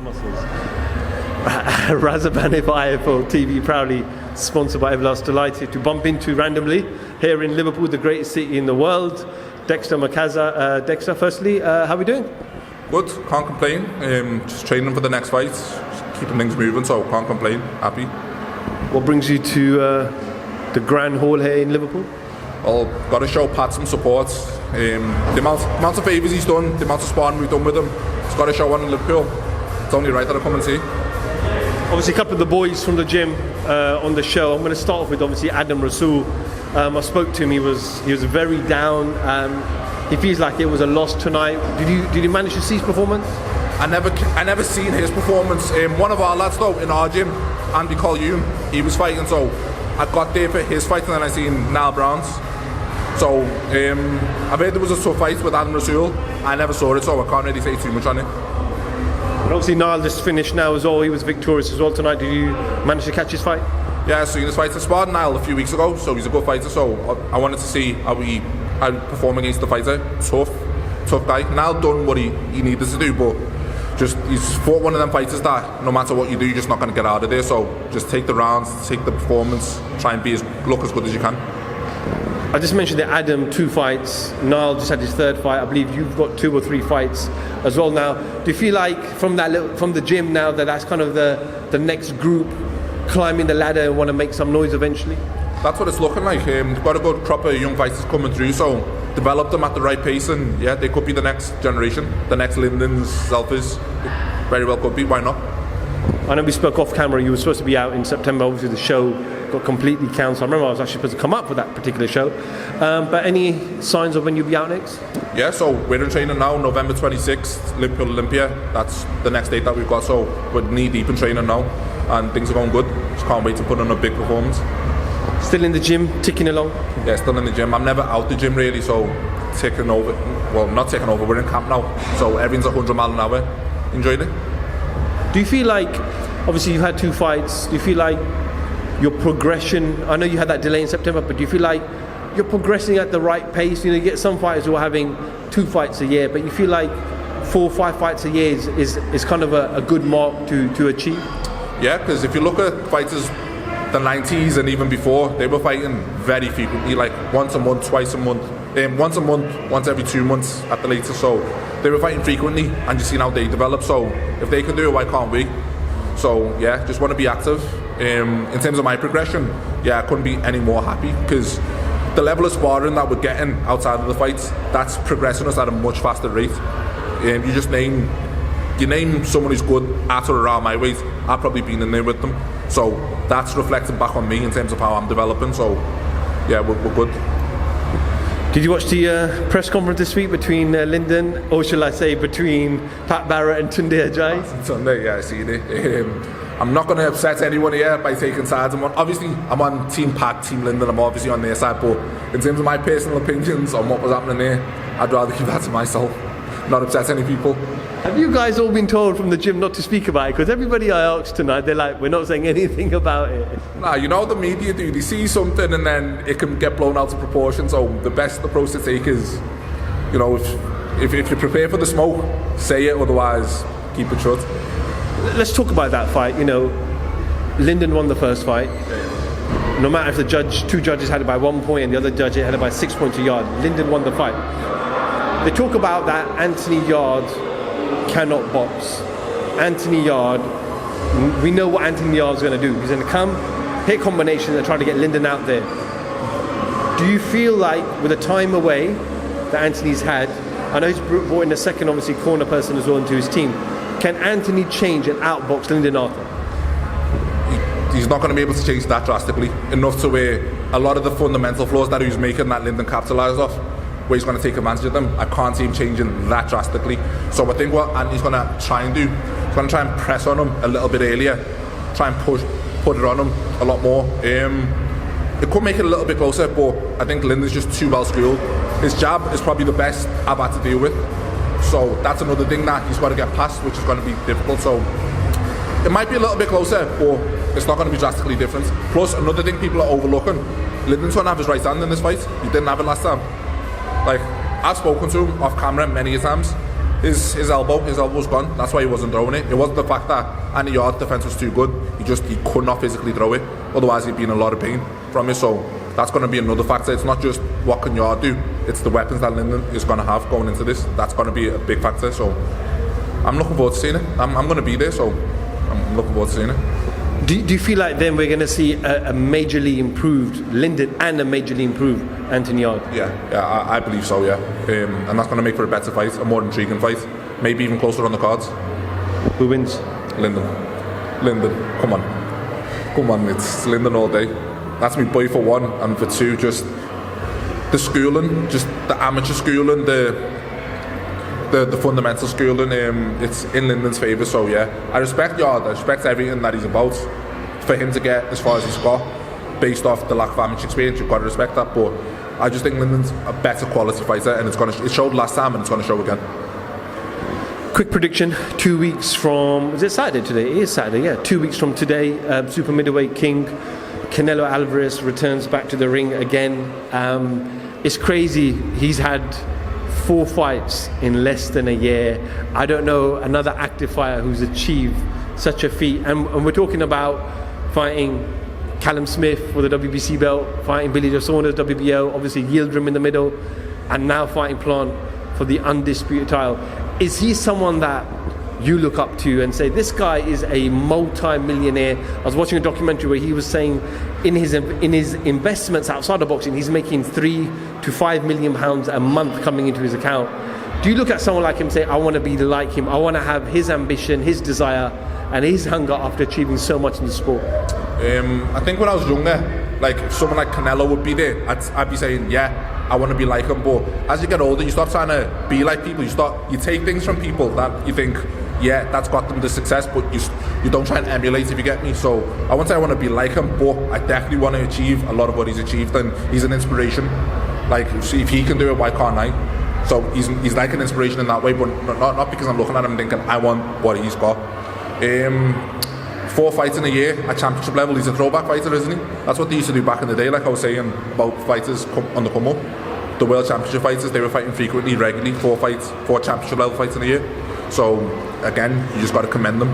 muscles. Razabani for IFL TV, proudly sponsored by Everlast. Delighted to bump into randomly here in Liverpool, the greatest city in the world. Dexter Makaza. Dexter, firstly, how are we doing? Good, can't complain. Just training for the next fight, just keeping things moving, so can't complain. Happy. What brings you to the Grand Hall here in Liverpool? Well, got to show Pat some support. The amount of favours he's done, the amount of sparring we've done with him, it's got to show one in Liverpool. It's only right that I come and see. Obviously, a couple of the boys from the gym on the show. I'm going to start off with obviously Adam Rasul. I spoke to him. He was very down. He feels like it was a loss tonight. Did you manage to see his performance? I never seen his performance. One of our lads though in our gym, Andy Colyoun, he was fighting, so I got there for his fight and then I seen Niall Brown's. So I've heard there was a tough fight with Adam Rasul. I never saw it, so I can't really say too much on it. But obviously Niall just finished now as well. He was victorious as well tonight. Did you manage to catch his fight? Yeah, I seen his fight. I sparred Niall a few weeks ago, so he's a good fighter. So I wanted to see how he perform against the fighter. Tough guy. Niall done what he needed to do, but he's fought one of them fighters that no matter what you do, you're just not going to get out of there. So just take the rounds, take the performance, try and look as good as you can. I just mentioned that Adam, 2 fights. Niall just had his 3rd fight. I believe you've got 2 or 3 fights as well now. Do you feel like from the gym now that's kind of the next group climbing the ladder and want to make some noise eventually? That's what it's looking like. They've got a good crop of young fighters coming through, so develop them at the right pace, and yeah, they could be the next generation, the next Lyndons, Selfies. Very well could be. Why not? I know we spoke off camera. You were supposed to be out in September. Obviously, the show got completely cancelled. I remember I was actually supposed to come up for that particular show. But any signs of when you'll be out next? Yeah, so we're in training now, November 26th, Liverpool Olympia. That's the next date that we've got. So we're knee deep in training now, and things are going good. Just can't wait to put on a big performance. Still in the gym, ticking along? Yeah, still in the gym. I'm never out the gym really, so taking over. Well, not taking over. We're in camp now, so everything's 100 miles an hour. Enjoying it. Do you feel like, obviously you've had 2 fights, do you feel like your progression, I know you had that delay in September, but do you feel like you're progressing at the right pace? You know, you get some fighters who are having 2 fights a year, but you feel like 4 or 5 fights a year is kind of a good mark to achieve? Yeah, because if you look at fighters the 90s and even before, they were fighting very frequently, like once a month, twice a month, once every 2 months at the latest. So they were fighting frequently, and you've seen how they develop. So if they can do it, why can't we? So yeah, just want to be active. In terms of my progression, yeah, I couldn't be any more happy, because the level of sparring that we're getting outside of the fights, that's progressing us at a much faster rate. You name someone who's good at or around my weight, I've probably been in there with them. So that's reflecting back on me in terms of how I'm developing. So yeah, we're good. Did you watch the press conference this week between Lyndon, or shall I say between Pat Barrett and Tunde Ajayi? Tunde, yeah, I seen it. I'm not going to upset anyone here by taking sides. Obviously, I'm on Team Pat, Team Lyndon. I'm obviously on their side, but in terms of my personal opinions on what was happening there, I'd rather keep that to myself, not upset any people. Have you guys all been told from the gym not to speak about it? Because everybody I asked tonight, they're like, we're not saying anything about it. Nah, you know the media do. They see something and then it can get blown out of proportion. So the best approach to take is, you know, if you prepare for the smoke, say it. Otherwise, keep it shut. Let's talk about that fight. You know, Lyndon won the first fight. No matter if the 2 judges had it by 1 point and the other judge had it by 6 points a yard, Lyndon won the fight. They talk about that Arthur-Yarde cannot box. Arthur-Yarde, we know what Arthur-Yarde's going to do. He's going to come, hit combinations and try to get Lyndon out there. Do you feel like, with the time away that Anthony's had, I know he's brought in a second, obviously, corner person as well into his team, can Anthony change and outbox Lyndon Arthur? He's not going to be able to change that drastically, enough to where a lot of the fundamental flaws that he was making that Lyndon capitalised off, where he's going to take advantage of them, I can't see him changing that drastically. So I think what Anthony's going to try and do, he's going to try and press on him a little bit earlier, try and put it on him a lot more. It could make it a little bit closer, but I think Lyndon's just too well schooled. His jab is probably the best I've had to deal with. So that's another thing that he's got to get past, which is going to be difficult. So it might be a little bit closer, but it's not going to be drastically different. Plus, another thing people are overlooking, Lyndon's going to have his right hand in this fight. He didn't have it last time. Like, I've spoken to him off camera many times. His elbow's gone. That's why he wasn't throwing it. It wasn't the fact that Arthur-Yarde defense was too good. He could not physically throw it. Otherwise, he'd be in a lot of pain from it. So that's going to be another factor. It's not just what can Yarde do. It's the weapons that Lyndon is going to have going into this. That's going to be a big factor. So I'm looking forward to seeing it. I'm going to be there. So I'm looking forward to seeing it. Do you feel like then we're going to see a majorly improved Lyndon and a majorly improved Arthur-Yarde? Yeah, I believe so, yeah. And that's going to make for a better fight, a more intriguing fight, maybe even closer on the cards. Who wins? Lyndon, come on, it's Lyndon all day. That's me boy for one, and for two, just the schooling, just the amateur schooling, the fundamental schooling, it's in Lyndon's favour. So yeah, I respect Yarde, I respect everything that he's about. For him to get as far as he's got, based off the lack of amateur experience, you've got to respect that. But I just think Lyndon's a better quality fighter, and it showed last time, and it's going to show again. Quick prediction: 2 weeks from, is it Saturday today? It is Saturday, yeah. 2 weeks from today, super middleweight king Canelo Alvarez returns back to the ring again. It's crazy. He's had 4 fights in less than a year. I don't know another active fighter who's achieved such a feat. And we're talking about fighting Callum Smith for the WBC belt, fighting Billy Joe Saunders, WBO, obviously Yildirim in the middle, and now fighting Plant for the undisputed title. Is he someone that you look up to and say, this guy is a multi-millionaire? I was watching a documentary where he was saying in his investments outside of boxing, he's making £3 to £5 million a month coming into his account. Do you look at someone like him and say, I want to be like him, I want to have his ambition, his desire, and his hunger after achieving so much in the sport? I think when I was younger, like if someone like Canelo would be there, I'd be saying, yeah, I want to be like him. But as you get older, you start trying to be like people. You take things from people that you think, yeah, that's got them the success, but you don't try and emulate, if you get me. So I won't say I want to be like him, but I definitely want to achieve a lot of what he's achieved, and he's an inspiration. Like, if he can do it, why can't I? So he's like an inspiration in that way, but not because I'm looking at him thinking I want what he's got. 4 fights in a year at championship level. He's a throwback fighter, isn't he? That's what they used to do back in the day, like I was saying about fighters on the come up. The world championship fighters, they were fighting frequently, regularly, 4 championship level fights in a year. So again, you just got to commend them.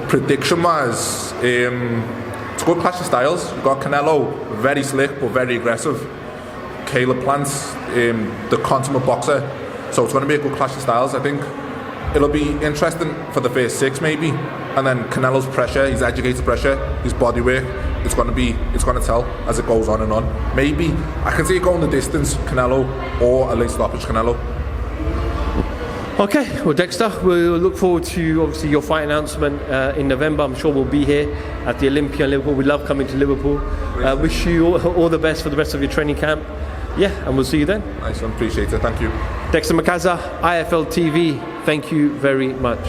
Prediction wise, it's a good clash of styles. You've got Canelo, very slick but very aggressive. Caleb Plant's the consummate boxer. So it's going to be a good clash of styles. I think it'll be interesting for the first 6 maybe, and then Canelo's pressure, his educated pressure, his body work, it's going to tell as it goes on and on. Maybe I can see it going the distance, Canelo, or a late stoppage Canelo. Okay, well Dexter, we'll look forward to obviously your fight announcement in November. I'm sure we'll be here at the Olympia in Liverpool. We love coming to Liverpool. Wish you all the best for the rest of your training camp. Yeah, and we'll see you then. Nice one, appreciate it, thank you. Dexter Makaza, IFL TV, thank you very much.